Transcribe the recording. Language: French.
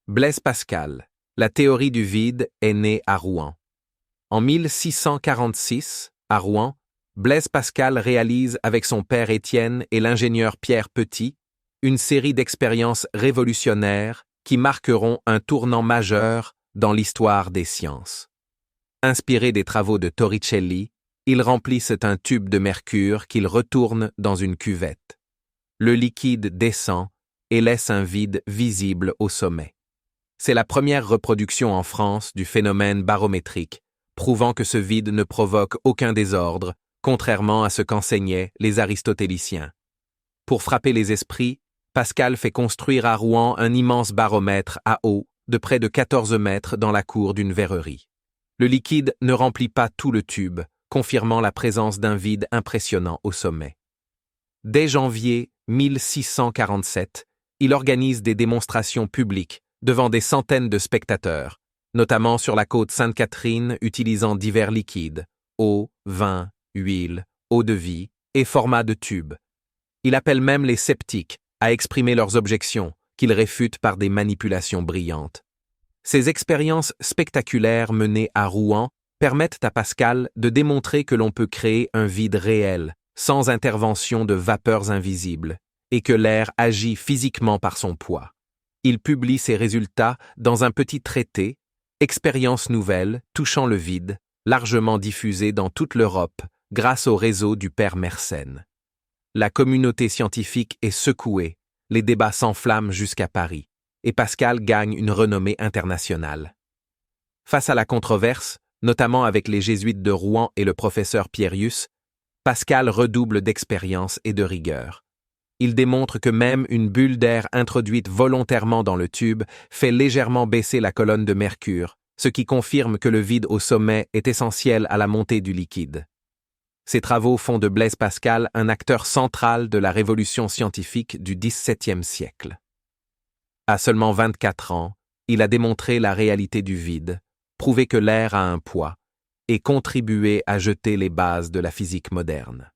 Blaise Pascal, la théorie du vide est née à Rouen. En 1646, à Rouen, Blaise Pascal réalise avec son père Étienne et l'ingénieur Pierre Petit une série d'expériences révolutionnaires qui marqueront un tournant majeur dans l'histoire des sciences. Inspiré des travaux de Torricelli, ils remplissent un tube de mercure qu'ils retournent dans une cuvette. Le liquide descend et laisse un vide visible au sommet. C'est la première reproduction en France du phénomène barométrique, prouvant que ce vide ne provoque aucun désordre, contrairement à ce qu'enseignaient les aristotéliciens. Pour frapper les esprits, Pascal fait construire à Rouen un immense baromètre à eau de près de 14 mètres dans la cour d'une verrerie. Le liquide ne remplit pas tout le tube, confirmant la présence d'un vide impressionnant au sommet. Dès janvier 1647, il organise des démonstrations publiques devant des centaines de spectateurs, notamment sur la côte Sainte-Catherine utilisant divers liquides, eau, vin, huile, eau-de-vie et format de tube. Il appelle même les sceptiques à exprimer leurs objections, qu'il réfute par des manipulations brillantes. Ces expériences spectaculaires menées à Rouen permettent à Pascal de démontrer que l'on peut créer un vide réel, sans intervention de vapeurs invisibles, et que l'air agit physiquement par son poids. Il publie ses résultats dans un petit traité, Expériences nouvelles touchant le vide, largement diffusé dans toute l'Europe grâce au réseau du père Mersenne. La communauté scientifique est secouée, les débats s'enflamment jusqu'à Paris, et Pascal gagne une renommée internationale. Face à la controverse, notamment avec les jésuites de Rouen et le professeur Pierius, Pascal redouble d'expérience et de rigueur. Il démontre que même une bulle d'air introduite volontairement dans le tube fait légèrement baisser la colonne de mercure, ce qui confirme que le vide au sommet est essentiel à la montée du liquide. Ces travaux font de Blaise Pascal un acteur central de la révolution scientifique du XVIIe siècle. À seulement 24 ans, il a démontré la réalité du vide, prouvé que l'air a un poids, et contribué à jeter les bases de la physique moderne.